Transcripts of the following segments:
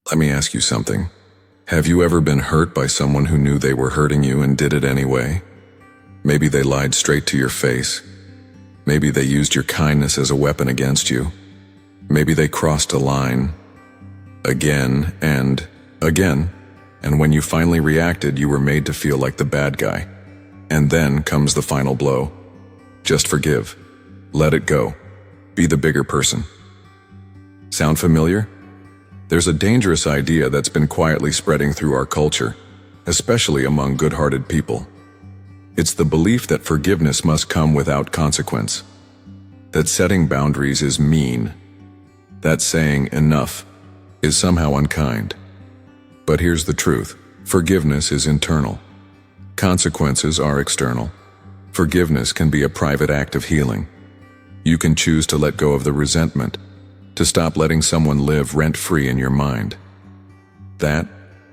Let me ask you something. Have you ever been hurt by someone who knew they were hurting you and did it anyway? Maybe they lied straight to your face. Maybe they used your kindness as a weapon against you. Maybe they crossed a line. Again and again. And when you finally reacted, you were made to feel like the bad guy. And then comes the final blow. Just forgive. Let it go. Be the bigger person. Sound familiar? There's a dangerous idea that's been quietly spreading through our culture, especially among good-hearted people. It's the belief that forgiveness must come without consequence. That setting boundaries is mean. That saying enough is somehow unkind. But here's the truth. Forgiveness is internal. Consequences are external. Forgiveness can be a private act of healing. You can choose to let go of the resentment, to stop letting someone live rent-free in your mind. That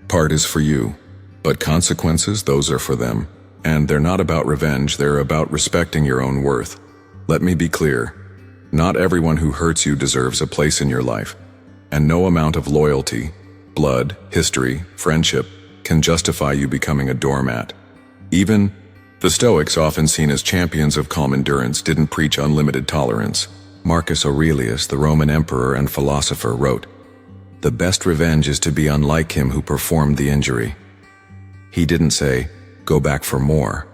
part is for you, but consequences, those are for them. And they're not about revenge, they're about respecting your own worth. Let me be clear. Not everyone who hurts you deserves a place in your life, and no amount of loyalty, blood, history, friendship can justify you becoming a doormat. Even the Stoics, often seen as champions of calm endurance, didn't preach unlimited tolerance. Marcus Aurelius, the Roman emperor and philosopher, wrote, "The best revenge is to be unlike him who performed the injury." He didn't say, "Go back for more."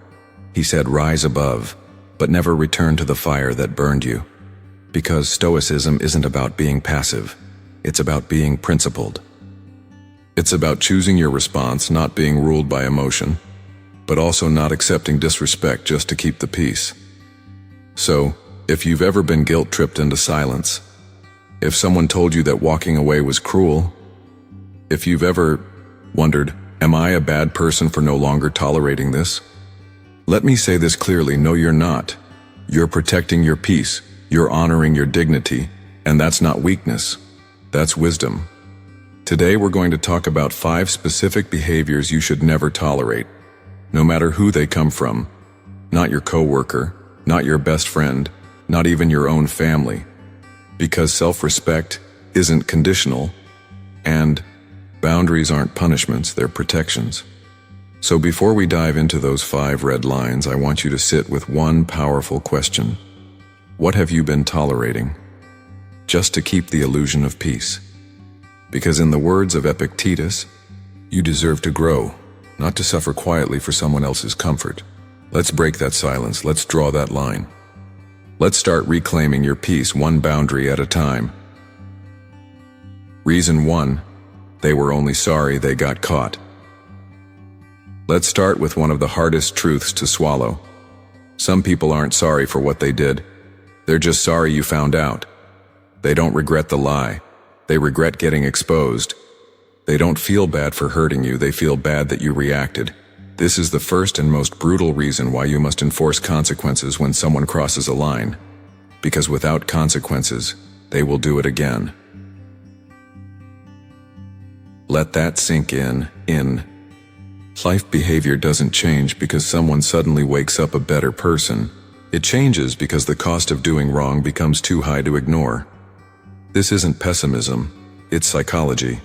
He said, "Rise above, but never return to the fire that burned you." Because Stoicism isn't about being passive. It's about being principled. It's about choosing your response, not being ruled by emotion, but also not accepting disrespect just to keep the peace. So, if you've ever been guilt-tripped into silence, if someone told you that walking away was cruel, if you've ever wondered, am I a bad person for no longer tolerating this? Let me say this clearly, no, you're not. You're protecting your peace, you're honoring your dignity, and that's not weakness, that's wisdom. Today we're going to talk about 5 specific behaviors you should never tolerate, no matter who they come from. Not your coworker, not your best friend, not even your own family. Because self-respect isn't conditional, and boundaries aren't punishments, they're protections. So before we dive into those 5 red lines, I want you to sit with one powerful question. What have you been tolerating? Just to keep the illusion of peace. Because in the words of Epictetus, you deserve to grow, not to suffer quietly for someone else's comfort. Let's break that silence, let's draw that line. Let's start reclaiming your peace one boundary at a time. Reason 1, they were only sorry they got caught. Let's start with one of the hardest truths to swallow. Some people aren't sorry for what they did. They're just sorry you found out. They don't regret the lie. They regret getting exposed. They don't feel bad for hurting you, they feel bad that you reacted. This is the first and most brutal reason why you must enforce consequences when someone crosses a line. Because without consequences, they will do it again. Let that sink in. Life behavior doesn't change because someone suddenly wakes up a better person. It changes because the cost of doing wrong becomes too high to ignore. This isn't pessimism, it's psychology.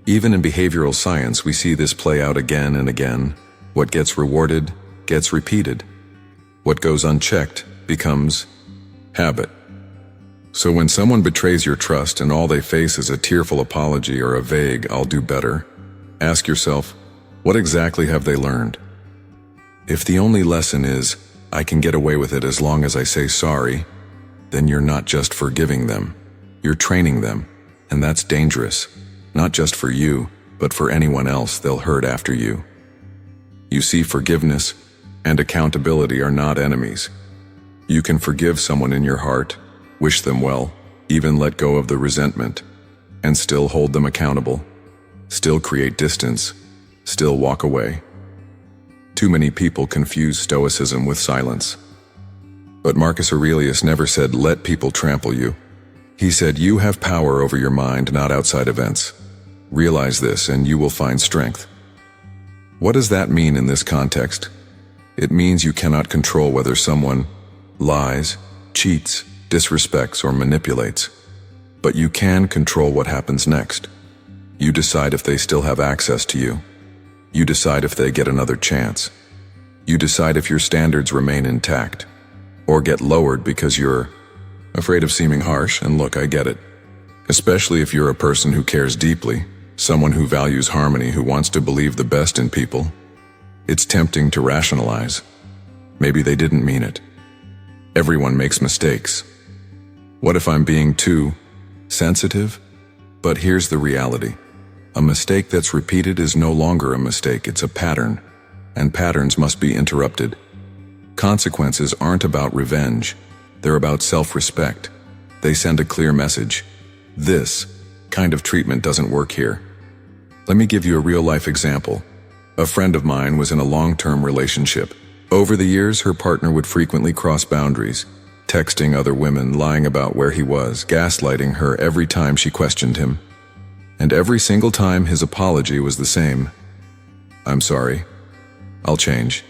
Even in behavioral science, we see this play out again and again. What gets rewarded gets repeated. What goes unchecked becomes habit. So when someone betrays your trust and all they face is a tearful apology or a vague, "I'll do better," ask yourself, what exactly have they learned? If the only lesson is, "I can get away with it as long as I say sorry," then you're not just forgiving them, you're training them, and that's dangerous. Not just for you, but for anyone else they'll hurt after you. You see, forgiveness and accountability are not enemies. You can forgive someone in your heart, wish them well, even let go of the resentment, and still hold them accountable, still create distance, still walk away. Too many people confuse stoicism with silence. But Marcus Aurelius never said, "Let people trample you." He said, "You have power over your mind, not outside events. Realize this and you will find strength." What does that mean in this context? It means you cannot control whether someone lies, cheats, disrespects, or manipulates. But you can control what happens next. You decide if they still have access to you. You decide if they get another chance. You decide if your standards remain intact, or get lowered because you're afraid of seeming harsh. And look, I get it. Especially if you're a person who cares deeply, someone who values harmony, who wants to believe the best in people. It's tempting to rationalize. Maybe they didn't mean it. Everyone makes mistakes. What if I'm being too sensitive? But here's the reality. A mistake that's repeated is no longer a mistake, it's a pattern, and patterns must be interrupted. Consequences aren't about revenge, they're about self-respect. They send a clear message. This kind of treatment doesn't work here. Let me give you a real-life example. A friend of mine was in a long-term relationship. Over the years, her partner would frequently cross boundaries, texting other women, lying about where he was, gaslighting her every time she questioned him. And every single time his apology was the same. I'm sorry. I'll change.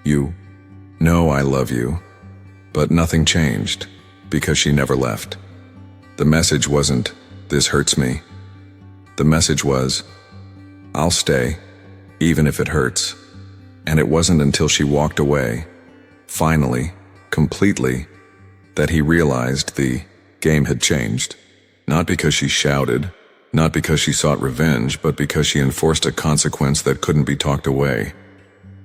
You know I love you. But nothing changed, because she never left. The message wasn't, this hurts me. The message was, I'll stay, even if it hurts. And it wasn't until she walked away, finally, completely, that he realized the game had changed. Not because she shouted, not because she sought revenge, but because she enforced a consequence that couldn't be talked away.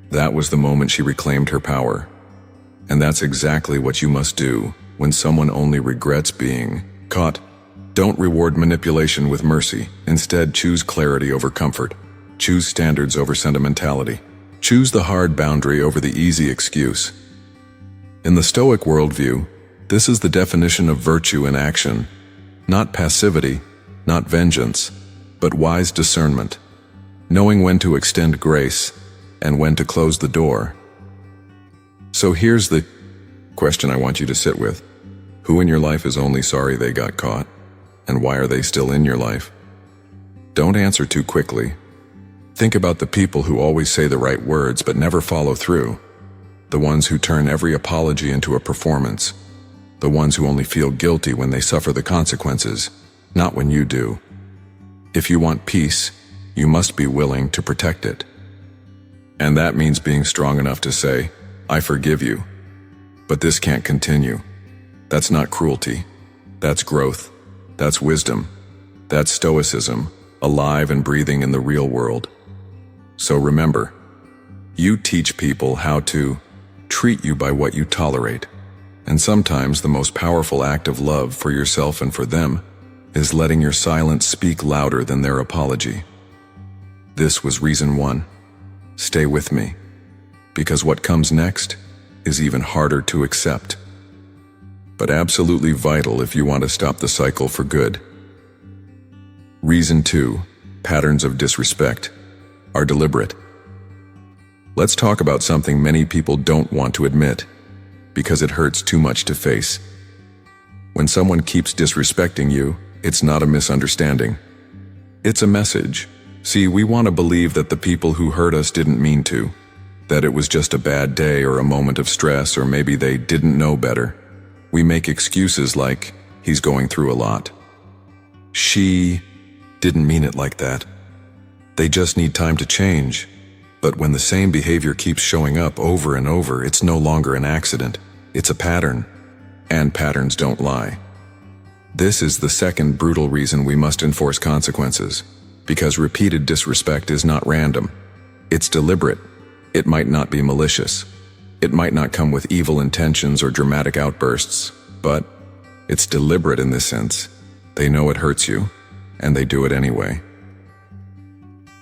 That was the moment she reclaimed her power. And that's exactly what you must do when someone only regrets being caught. Don't reward manipulation with mercy. Instead, choose clarity over comfort. Choose standards over sentimentality. Choose the hard boundary over the easy excuse. In the Stoic worldview, this is the definition of virtue in action. Not passivity, not vengeance, but wise discernment. Knowing when to extend grace and when to close the door. So here's the question I want you to sit with. Who in your life is only sorry they got caught? And why are they still in your life? Don't answer too quickly. Think about the people who always say the right words but never follow through. The ones who turn every apology into a performance. The ones who only feel guilty when they suffer the consequences, not when you do. If you want peace, you must be willing to protect it. And that means being strong enough to say, I forgive you, but this can't continue. That's not cruelty. That's growth. That's wisdom. That's stoicism, alive and breathing in the real world. So remember, you teach people how to treat you by what you tolerate. And sometimes the most powerful act of love for yourself and for them is letting your silence speak louder than their apology. This was reason 1. Stay with me, because what comes next is even harder to accept, but absolutely vital if you want to stop the cycle for good. Reason 2, patterns of disrespect, are deliberate. Let's talk about something many people don't want to admit, because it hurts too much to face. When someone keeps disrespecting you, it's not a misunderstanding. It's a message. See, we want to believe that the people who hurt us didn't mean to, that it was just a bad day or a moment of stress, or maybe they didn't know better. We make excuses like, he's going through a lot. She didn't mean it like that. They just need time to change. But when the same behavior keeps showing up over and over, it's no longer an accident. It's a pattern. And patterns don't lie. This is the second brutal reason we must enforce consequences. Because repeated disrespect is not random. It's deliberate. It might not be malicious. It might not come with evil intentions or dramatic outbursts, but it's deliberate in this sense. They know it hurts you, and they do it anyway.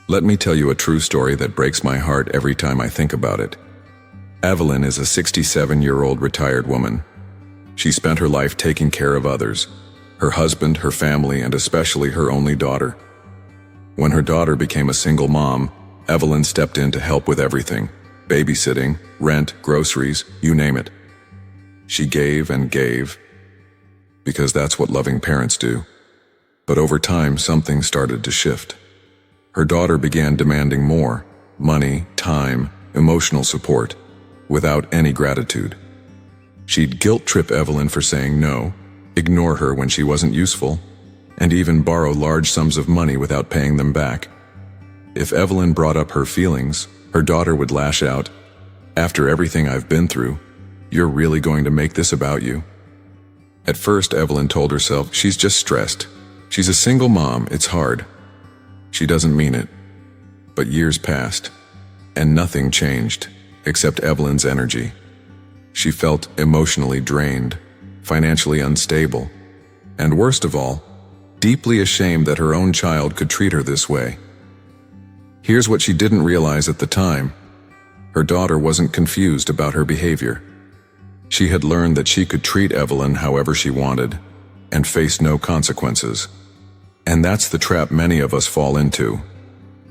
Let me tell you a true story that breaks my heart every time I think about it. Evelyn is a 67-year-old retired woman. She spent her life taking care of others, her husband, her family, and especially her only daughter. When her daughter became a single mom, Evelyn stepped in to help with everything: babysitting, rent, groceries, you name it. She gave and gave, because that's what loving parents do. But over time, something started to shift. Her daughter began demanding more: money, time, emotional support, without any gratitude. She'd guilt-trip Evelyn for saying no, ignore her when she wasn't useful, and even borrow large sums of money without paying them back. If Evelyn brought up her feelings, her daughter would lash out, "After everything I've been through, you're really going to make this about you?" At first, Evelyn told herself she's just stressed. She's a single mom, it's hard. She doesn't mean it. But years passed, and nothing changed, except Evelyn's energy. She felt emotionally drained, financially unstable, and worst of all, deeply ashamed that her own child could treat her this way. Here's what she didn't realize at the time. Her daughter wasn't confused about her behavior. She had learned that she could treat Evelyn however she wanted, and face no consequences. And that's the trap many of us fall into.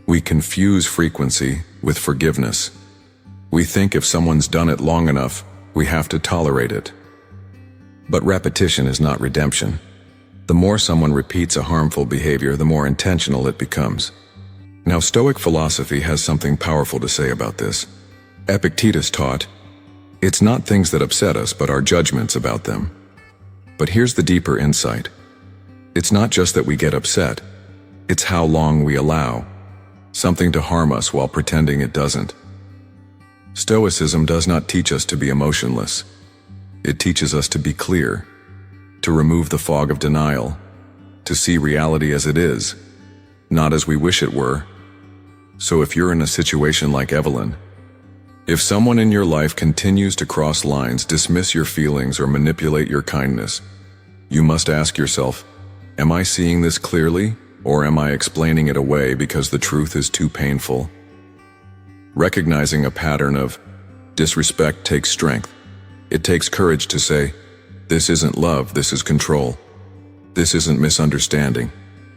We confuse frequency with forgiveness. We think if someone's done it long enough, we have to tolerate it. But repetition is not redemption. The more someone repeats a harmful behavior, the more intentional it becomes. Now, Stoic philosophy has something powerful to say about this. Epictetus taught, "It's not things that upset us, but our judgments about them." But here's the deeper insight. It's not just that we get upset, it's how long we allow something to harm us while pretending it doesn't. Stoicism does not teach us to be emotionless. It teaches us to be clear, to remove the fog of denial, to see reality as it is, not as we wish it were. So if you're in a situation like Evelyn, if someone in your life continues to cross lines, dismiss your feelings, or manipulate your kindness, you must ask yourself, am I seeing this clearly, or am I explaining it away because the truth is too painful? Recognizing a pattern of disrespect takes strength. It takes courage to say, "This isn't love, this is control. This isn't misunderstanding.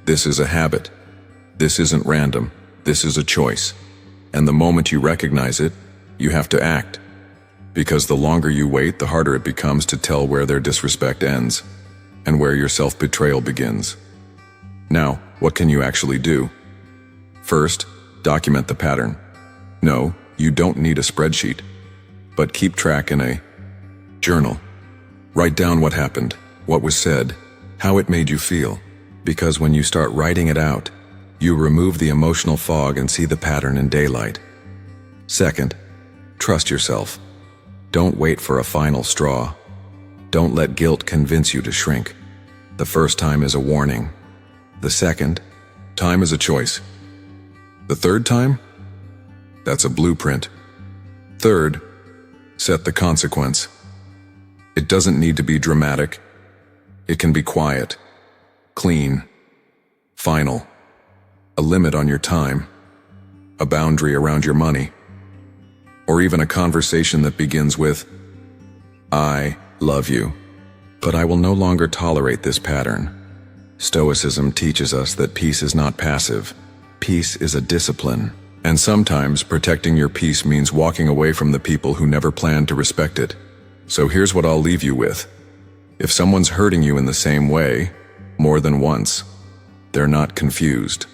This is a habit. This isn't random. This is a choice." And the moment you recognize it, you have to act. Because the longer you wait, the harder it becomes to tell where their disrespect ends and where your self-betrayal begins. Now, what can you actually do? First, document the pattern. No, you don't need a spreadsheet, but keep track in a journal. Write down what happened, what was said, how it made you feel, because when you start writing it out, you remove the emotional fog and see the pattern in daylight. Second, trust yourself. Don't wait for a final straw. Don't let guilt convince you to shrink. The first time is a warning. The second time is a choice. The third time? That's a blueprint. Third, set the consequence. It doesn't need to be dramatic. It can be quiet, clean, final. A limit on your time, a boundary around your money, or even a conversation that begins with, "I love you, but I will no longer tolerate this pattern." Stoicism teaches us that peace is not passive. Peace is a discipline. And sometimes protecting your peace means walking away from the people who never planned to respect it. So here's what I'll leave you with. If someone's hurting you in the same way, more than once, they're not confused.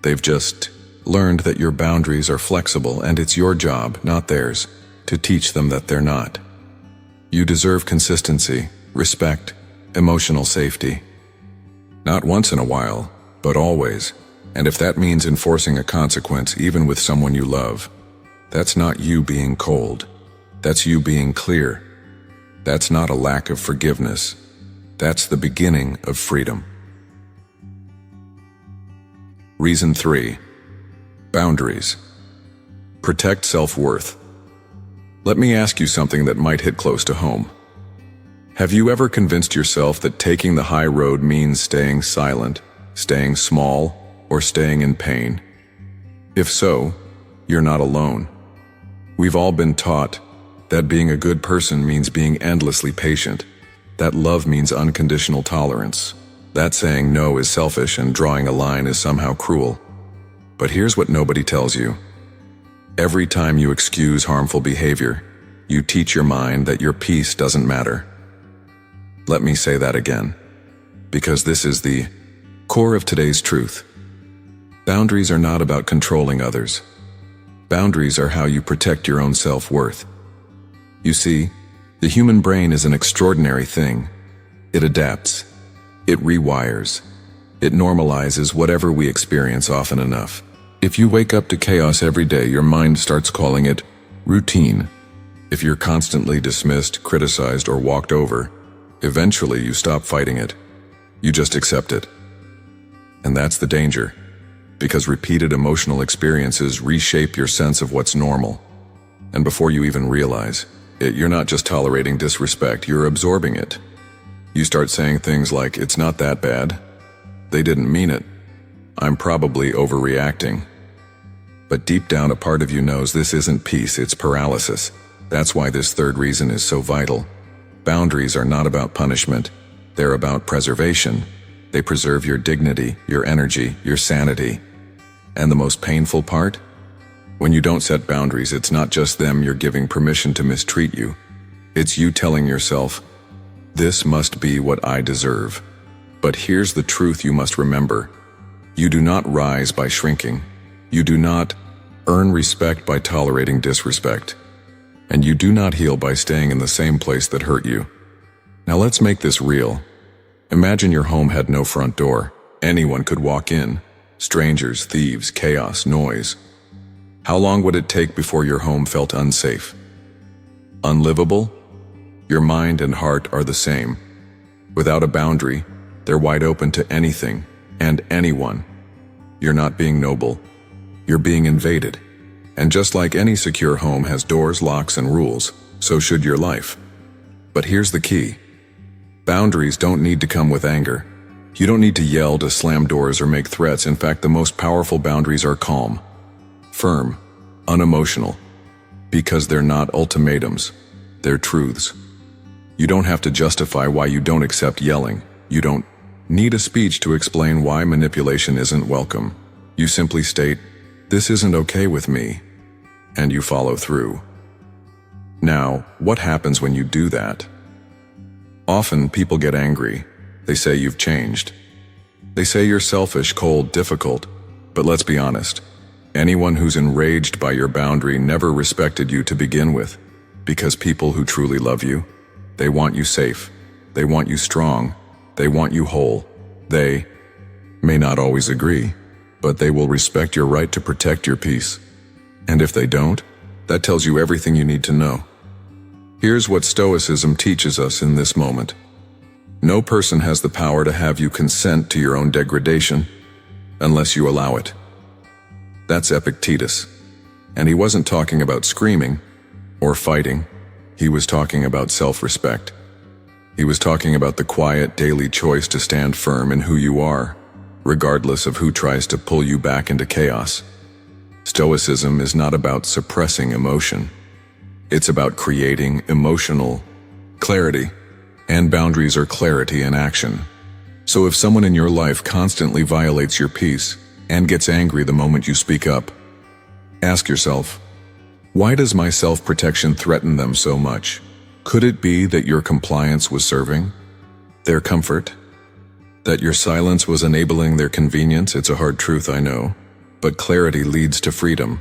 They've just learned that your boundaries are flexible, and it's your job, not theirs, to teach them that they're not. You deserve consistency, respect, emotional safety. Not once in a while, but always. And if that means enforcing a consequence even with someone you love, that's not you being cold. That's you being clear. That's not a lack of forgiveness. That's the beginning of freedom. Reason 3. Boundaries. Protect self-worth. Let me ask you something that might hit close to home. Have you ever convinced yourself that taking the high road means staying silent, staying small, or staying in pain? If so, you're not alone. We've all been taught that being a good person means being endlessly patient, that love means unconditional tolerance, that saying no is selfish and drawing a line is somehow cruel. But here's what nobody tells you. Every time you excuse harmful behavior, you teach your mind that your peace doesn't matter. Let me say that again, because this is the core of today's truth. Boundaries are not about controlling others. Boundaries are how you protect your own self-worth. You see, the human brain is an extraordinary thing. It adapts. It rewires. It normalizes whatever we experience often enough. If you wake up to chaos every day, your mind starts calling it routine. If you're constantly dismissed, criticized, or walked over, eventually you stop fighting it. You just accept it. And that's the danger, because repeated emotional experiences reshape your sense of what's normal. And before you even realize it, you're not just tolerating disrespect, you're absorbing it. You start saying things like, "It's not that bad. They didn't mean it. I'm probably overreacting." But deep down, a part of you knows this isn't peace, it's paralysis. That's why this third reason is so vital. Boundaries are not about punishment. They're about preservation. They preserve your dignity, your energy, your sanity. And the most painful part? When you don't set boundaries, it's not just them you're giving permission to mistreat you. It's you telling yourself, "This must be what I deserve." But here's the truth you must remember. You do not rise by shrinking. You do not earn respect by tolerating disrespect. And you do not heal by staying in the same place that hurt you. Now let's make this real. Imagine your home had no front door. Anyone could walk in. Strangers, thieves, chaos, noise. How long would it take before your home felt unsafe? Unlivable? Your mind and heart are the same. Without a boundary, they're wide open to anything and anyone. You're not being noble. You're being invaded. And just like any secure home has doors, locks, and rules, so should your life. But here's the key. Boundaries don't need to come with anger. You don't need to yell, to slam doors, or make threats. In fact, the most powerful boundaries are calm, firm, unemotional, because they're not ultimatums, they're truths. You don't have to justify why you don't accept yelling. You don't need a speech to explain why manipulation isn't welcome. You simply state, "This isn't okay with me," and you follow through. Now, what happens when you do that? Often people get angry. They say you've changed. They say you're selfish, cold, difficult. But let's be honest. Anyone who's enraged by your boundary never respected you to begin with. Because people who truly love you, they want you safe. They want you strong. They want you whole. They may not always agree, but they will respect your right to protect your peace. And if they don't, that tells you everything you need to know. Here's what Stoicism teaches us in this moment. No person has the power to have you consent to your own degradation unless you allow it. That's Epictetus. And he wasn't talking about screaming or fighting. He was talking about self-respect. He was talking about the quiet daily choice to stand firm in who you are, regardless of who tries to pull you back into chaos. Stoicism is not about suppressing emotion. It's about creating emotional clarity, and boundaries are clarity in action. So if someone in your life constantly violates your peace and gets angry the moment you speak up, ask yourself, why does my self-protection threaten them so much? Could it be that your compliance was serving their comfort? That your silence was enabling their convenience? It's a hard truth, I know, but clarity leads to freedom,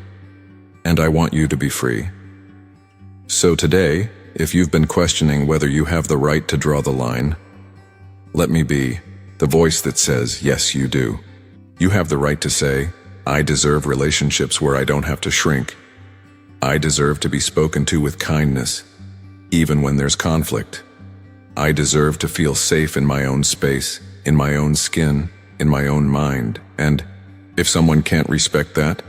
and I want you to be free. So today, if you've been questioning whether you have the right to draw the line, let me be the voice that says, yes, you do. You have the right to say, I deserve relationships where I don't have to shrink. I deserve to be spoken to with kindness, even when there's conflict. I deserve to feel safe in my own space, in my own skin, in my own mind. And if someone can't respect that,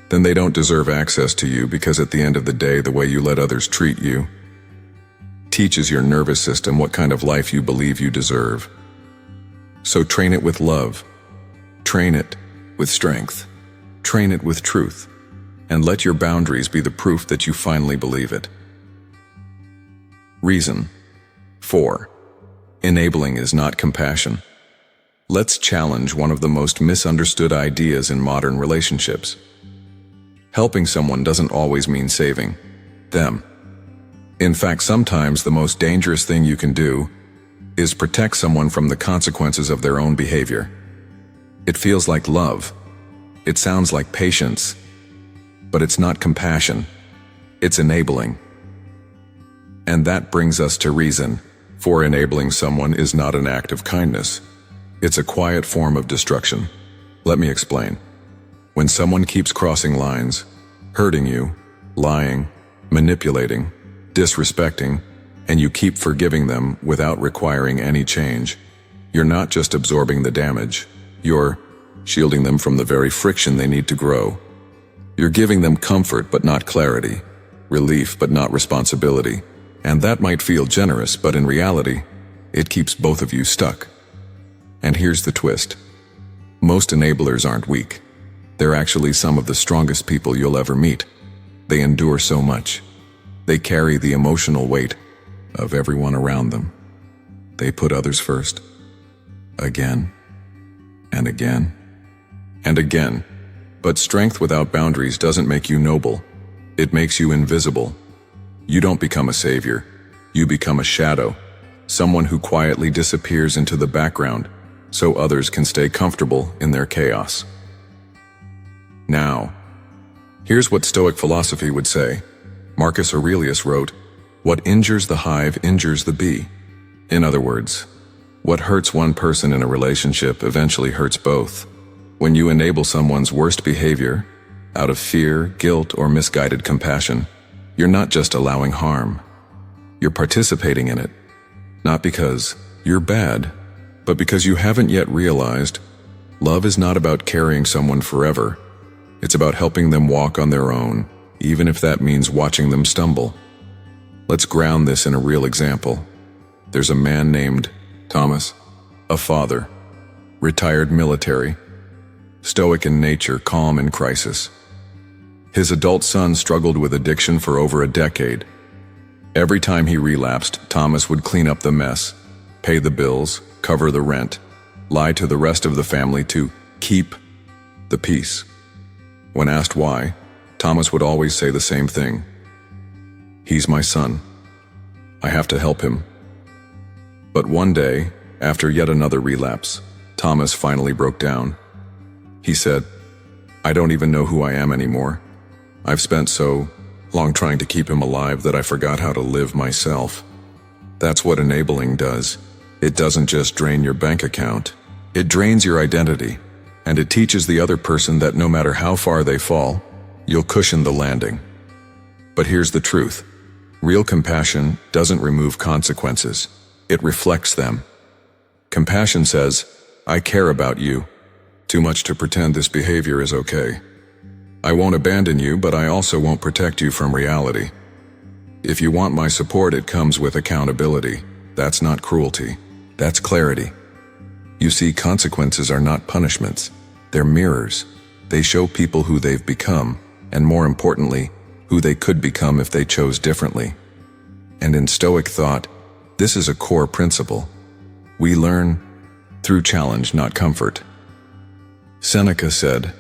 then they don't deserve access to you, because at the end of the day, the way you let others treat you teaches your nervous system what kind of life you believe you deserve. So train it with love. Train it with strength. Train it with truth. And let your boundaries be the proof that you finally believe it. Reason 4. Enabling is not compassion. Let's challenge one of the most misunderstood ideas in modern relationships. Helping someone doesn't always mean saving them. In fact, sometimes the most dangerous thing you can do is protect someone from the consequences of their own behavior. It feels like love. It sounds like patience. But it's not compassion. It's enabling. And that brings us to reason. For enabling someone is not an act of kindness. It's a quiet form of destruction. Let me explain. When someone keeps crossing lines, hurting you, lying, manipulating, disrespecting, and you keep forgiving them without requiring any change, you're not just absorbing the damage, you're shielding them from the very friction they need to grow. You're giving them comfort but not clarity, relief but not responsibility, and that might feel generous, but in reality, it keeps both of you stuck. And here's the twist. Most enablers aren't weak. They're actually some of the strongest people you'll ever meet. They endure so much. They carry the emotional weight of everyone around them. They put others first. Again, and again, and again. But strength without boundaries doesn't make you noble. It makes you invisible. You don't become a savior. You become a shadow. Someone who quietly disappears into the background so others can stay comfortable in their chaos. Now, here's what Stoic philosophy would say. Marcus Aurelius wrote, "What injures the hive injures the bee." In other words, what hurts one person in a relationship eventually hurts both. When you enable someone's worst behavior, out of fear, guilt, or misguided compassion, you're not just allowing harm. You're participating in it. Not because you're bad, but because you haven't yet realized love is not about carrying someone forever. It's about helping them walk on their own, even if that means watching them stumble. Let's ground this in a real example. There's a man named Thomas, a father, retired military, stoic in nature, calm in crisis. His adult son struggled with addiction for over a decade. Every time he relapsed, Thomas would clean up the mess, pay the bills, cover the rent, lie to the rest of the family to keep the peace. When asked why, Thomas would always say the same thing. "He's my son. I have to help him." But one day, after yet another relapse, Thomas finally broke down. He said, "I don't even know who I am anymore. I've spent so long trying to keep him alive that I forgot how to live myself." That's what enabling does. It doesn't just drain your bank account. It drains your identity, and it teaches the other person that no matter how far they fall, you'll cushion the landing. But here's the truth. Real compassion doesn't remove consequences. It reflects them. Compassion says, "I care about you. Too much to pretend this behavior is okay. I won't abandon you, but I also won't protect you from reality. If you want my support, it comes with accountability. That's not cruelty. That's clarity." You see, consequences are not punishments. They're mirrors. They show people who they've become, and more importantly, who they could become if they chose differently. And in Stoic thought, this is a core principle. We learn through challenge, not comfort. Seneca said,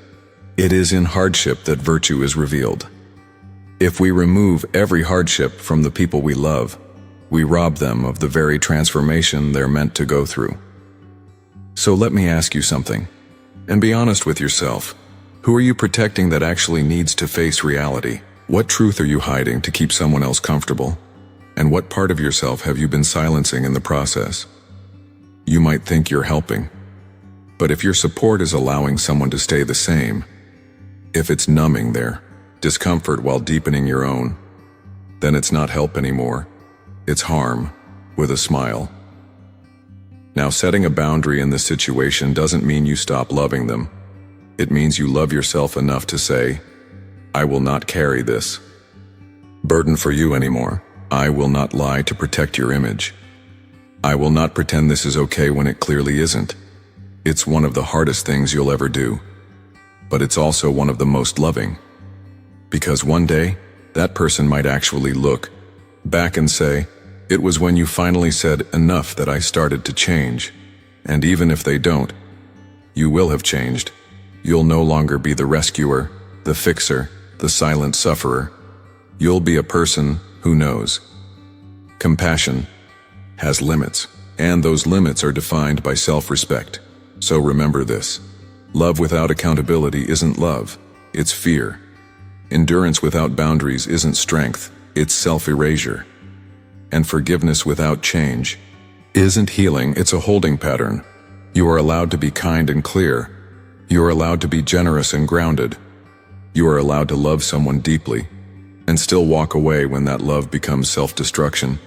"It is in hardship that virtue is revealed." If we remove every hardship from the people we love, we rob them of the very transformation they're meant to go through. So let me ask you something, and be honest with yourself. Who are you protecting that actually needs to face reality? What truth are you hiding to keep someone else comfortable? And what part of yourself have you been silencing in the process? You might think you're helping, but if your support is allowing someone to stay the same, if it's numbing their discomfort while deepening your own, then it's not help anymore. It's harm, with a smile. Now, setting a boundary in this situation doesn't mean you stop loving them. It means you love yourself enough to say, "I will not carry this burden for you anymore. I will not lie to protect your image. I will not pretend this is okay when it clearly isn't." It's one of the hardest things you'll ever do, but it's also one of the most loving. Because one day, that person might actually look back and say, "It was when you finally said enough that I started to change." And even if they don't, you will have changed. You'll no longer be the rescuer, the fixer, the silent sufferer. You'll be a person who knows. Compassion has limits, and those limits are defined by self-respect. So remember this. Love without accountability isn't love, it's fear. Endurance without boundaries isn't strength, it's self-erasure. And forgiveness without change isn't healing, it's a holding pattern. You are allowed to be kind and clear. You are allowed to be generous and grounded. You are allowed to love someone deeply and still walk away when that love becomes self-destruction.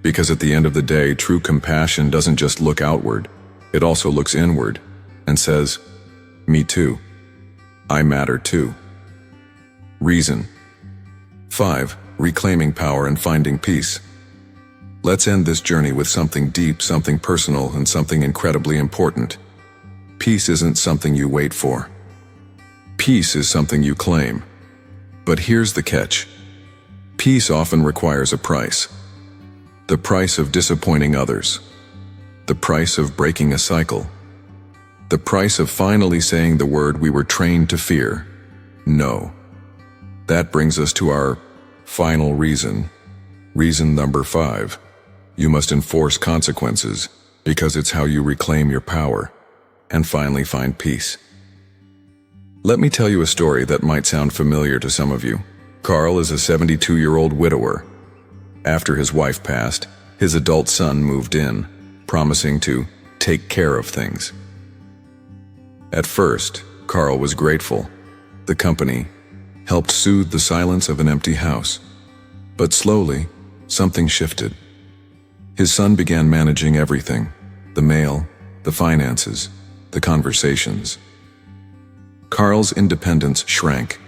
Because at the end of the day, true compassion doesn't just look outward, it also looks inward and says, "Me too. I matter too." Reason. 5. Reclaiming power and finding peace. Let's end this journey with something deep, something personal, and something incredibly important. Peace isn't something you wait for. Peace is something you claim. But here's the catch. Peace often requires a price. The price of disappointing others. The price of breaking a cycle. The price of finally saying the word we were trained to fear: no. That brings us to our final reason. Reason number 5. You must enforce consequences, because it's how you reclaim your power and finally find peace. Let me tell you a story that might sound familiar to some of you. Carl is a 72-year-old widower. After his wife passed, his adult son moved in, promising to take care of things. At first, Carl was grateful. The company helped soothe the silence of an empty house. But slowly, something shifted. His son began managing everything: the mail, the finances, the conversations. Carl's independence shrank.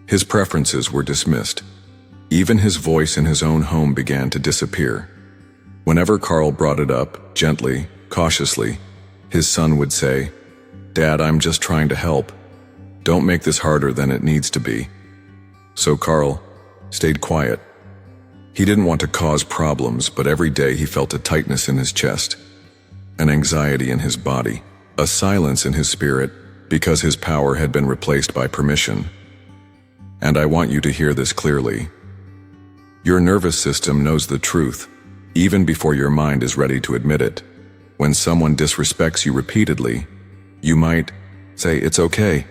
His preferences were dismissed. Even his voice in his own home began to disappear. Whenever Carl brought it up, gently, cautiously, his son would say, "Dad, I'm just trying to help. Don't make this harder than it needs to be." So Carl stayed quiet. He didn't want to cause problems, but every day he felt a tightness in his chest, an anxiety in his body, a silence in his spirit, because his power had been replaced by permission. And I want you to hear this clearly. Your nervous system knows the truth, even before your mind is ready to admit it. When someone disrespects you repeatedly, you might say it's okay,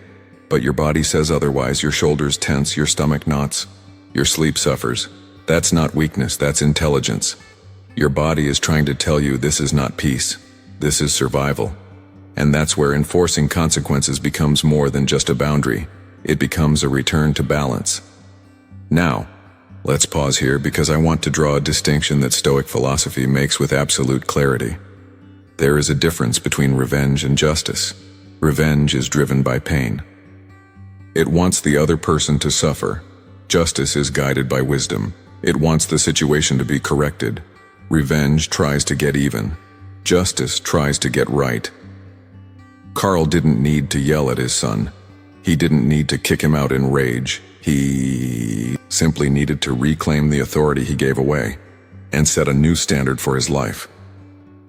but your body says otherwise. Your shoulders tense, your stomach knots, your sleep suffers. That's not weakness, that's intelligence. Your body is trying to tell you this is not peace, this is survival. And that's where enforcing consequences becomes more than just a boundary. It becomes a return to balance. Now, let's pause here because I want to draw a distinction that Stoic philosophy makes with absolute clarity. There is a difference between revenge and justice. Revenge is driven by pain. It wants the other person to suffer. Justice is guided by wisdom. It wants the situation to be corrected. Revenge tries to get even. Justice tries to get right. Carl didn't need to yell at his son. He didn't need to kick him out in rage. He simply needed to reclaim the authority he gave away and set a new standard for his life.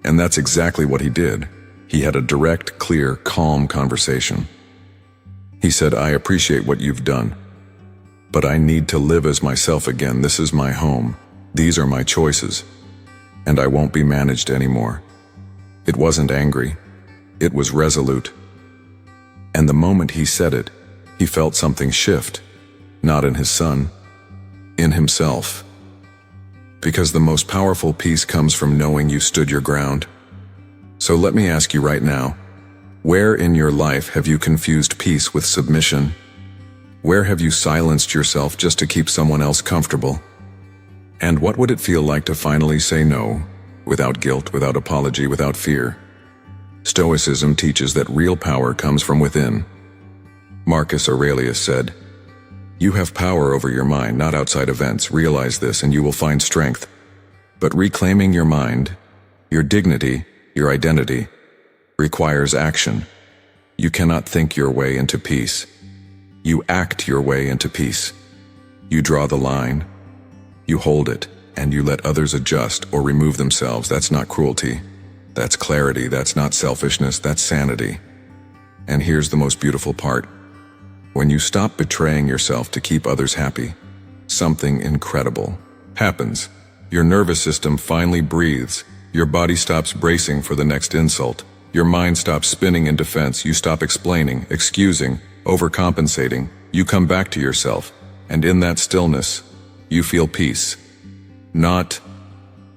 And that's exactly what he did. He had a direct, clear, calm conversation. He said, "I appreciate what you've done, but I need to live as myself again. This is my home. These are my choices, and I won't be managed anymore." It wasn't angry. It was resolute. And the moment he said it, he felt something shift, not in his son, in himself. Because the most powerful peace comes from knowing you stood your ground. So let me ask you right now, where in your life have you confused peace with submission? Where have you silenced yourself just to keep someone else comfortable? And what would it feel like to finally say no, without guilt, without apology, without fear? Stoicism teaches that real power comes from within. Marcus Aurelius said, "You have power over your mind, not outside events. Realize this and you will find strength." But reclaiming your mind, your dignity, your identity, requires action. You cannot think your way into peace. You act your way into peace. You draw the line, you hold it, and you let others adjust or remove themselves. That's not cruelty. That's clarity. That's not selfishness. That's sanity. And here's the most beautiful part. When you stop betraying yourself to keep others happy, something incredible happens. Your nervous system finally breathes. Your body stops bracing for the next insult. Your mind stops spinning in defense. You stop explaining, excusing, overcompensating. You come back to yourself. And in that stillness, you feel peace. Not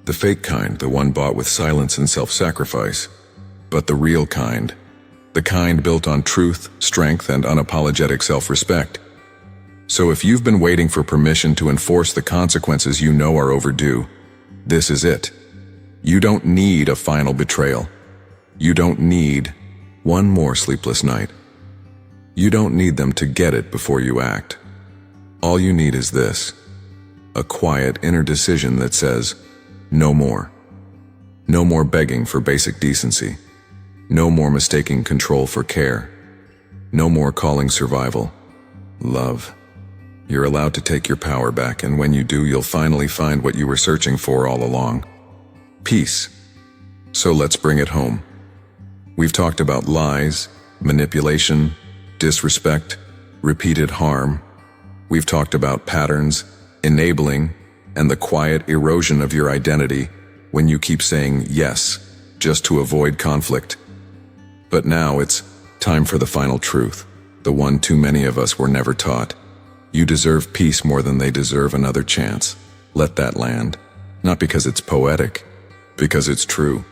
the fake kind, the one bought with silence and self-sacrifice, but the real kind. The kind built on truth, strength, and unapologetic self-respect. So if you've been waiting for permission to enforce the consequences you know are overdue, this is it. You don't need a final betrayal. You don't need one more sleepless night. You don't need them to get it before you act. All you need is this: a quiet inner decision that says, no more. No more begging for basic decency. No more mistaking control for care. No more calling survival love. You're allowed to take your power back, and when you do, you'll finally find what you were searching for all along: peace. So let's bring it home. We've talked about lies, manipulation, disrespect, repeated harm. We've talked about patterns, enabling, and the quiet erosion of your identity when you keep saying yes just to avoid conflict. But now it's time for the final truth, the one too many of us were never taught. You deserve peace more than they deserve another chance. Let that land. Not because it's poetic, because it's true.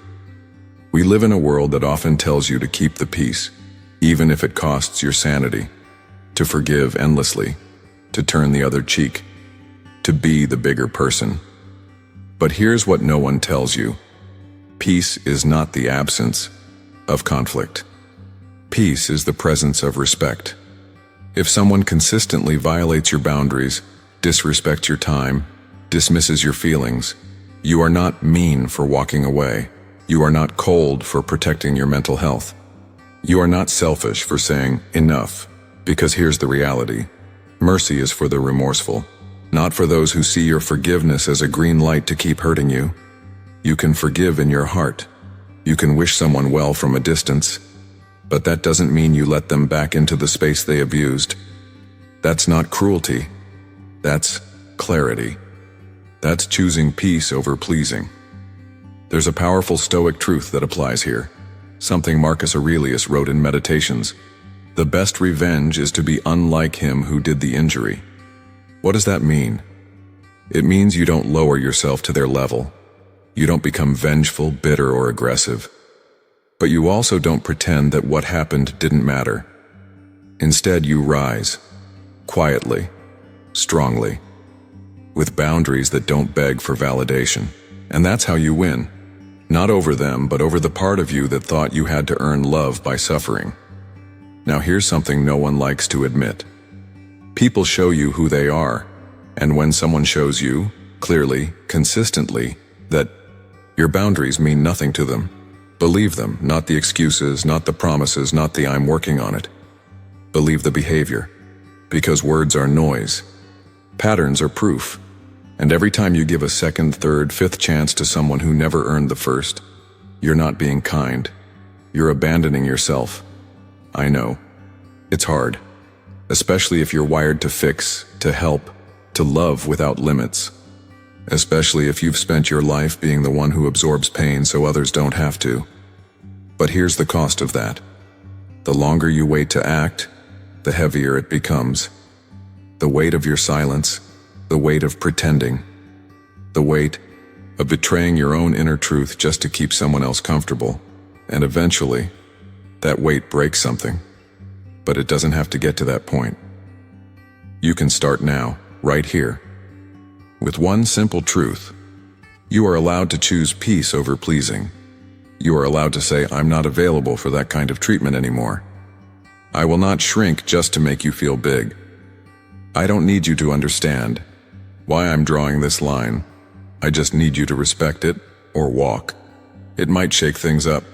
We live in a world that often tells you to keep the peace, even if it costs your sanity, to forgive endlessly, to turn the other cheek, to be the bigger person. But here's what no one tells you. Peace is not the absence of conflict. Peace is the presence of respect. If someone consistently violates your boundaries, disrespects your time, dismisses your feelings, you are not mean for walking away. You are not cold for protecting your mental health. You are not selfish for saying enough, because here's the reality. Mercy is for the remorseful, not for those who see your forgiveness as a green light to keep hurting you. You can forgive in your heart. You can wish someone well from a distance, but that doesn't mean you let them back into the space they abused. That's not cruelty. That's clarity. That's choosing peace over pleasing. There's a powerful Stoic truth that applies here, something Marcus Aurelius wrote in Meditations. The best revenge is to be unlike him who did the injury. What does that mean? It means you don't lower yourself to their level. You don't become vengeful, bitter, or aggressive. But you also don't pretend that what happened didn't matter. Instead, you rise, quietly, strongly, with boundaries that don't beg for validation. And that's how you win. Not over them, but over the part of you that thought you had to earn love by suffering. Now here's something no one likes to admit. People show you who they are, and when someone shows you, clearly, consistently, that your boundaries mean nothing to them, believe them, not the excuses, not the promises, not the "I'm working on it." Believe the behavior, because words are noise. Patterns are proof. And every time you give a second, third, fifth chance to someone who never earned the first, you're not being kind. You're abandoning yourself. I know. It's hard. Especially if you're wired to fix, to help, to love without limits. Especially if you've spent your life being the one who absorbs pain so others don't have to. But here's the cost of that. The longer you wait to act, the heavier it becomes. The weight of your silence, the weight of pretending, the weight of betraying your own inner truth just to keep someone else comfortable. And eventually, that weight breaks something. But it doesn't have to get to that point. You can start now, right here. With one simple truth. You are allowed to choose peace over pleasing. You are allowed to say, "I'm not available for that kind of treatment anymore. I will not shrink just to make you feel big. I don't need you to understand why I'm drawing this line. I just need you to respect it or walk." It might shake things up.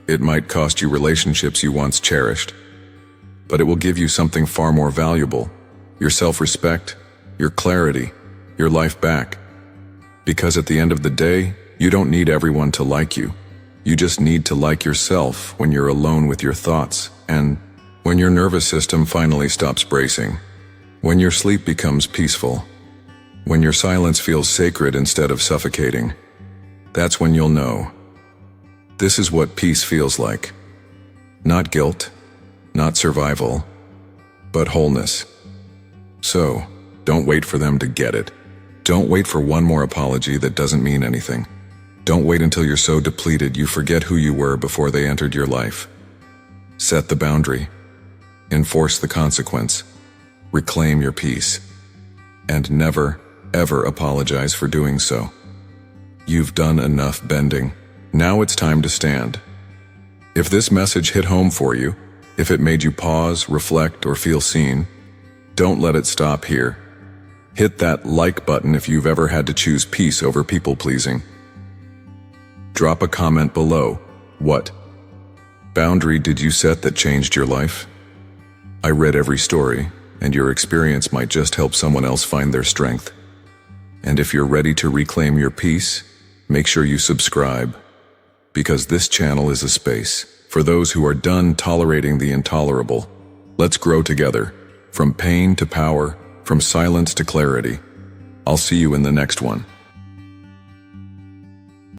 It might cost you relationships you once cherished. But it will give you something far more valuable: your self-respect, your clarity, your life back. Because at the end of the day, you don't need everyone to like you. You just need to like yourself when you're alone with your thoughts, and when your nervous system finally stops bracing, when your sleep becomes peaceful, when your silence feels sacred instead of suffocating. That's when you'll know. This is what peace feels like. Not guilt, not survival, but wholeness. So, don't wait for them to get it. Don't wait for one more apology that doesn't mean anything. Don't wait until you're so depleted you forget who you were before they entered your life. Set the boundary. Enforce the consequence. Reclaim your peace. And never, ever apologize for doing so. You've done enough bending. Now it's time to stand. If this message hit home for you, if it made you pause, reflect, or feel seen, don't let it stop here. Hit that like button if you've ever had to choose peace over people-pleasing. Drop a comment below. What boundary did you set that changed your life? I read every story, and your experience might just help someone else find their strength. And if you're ready to reclaim your peace, make sure you subscribe, because this channel is a space for those who are done tolerating the intolerable. Let's grow together, from pain to power, from silence to clarity. I'll see you in the next one.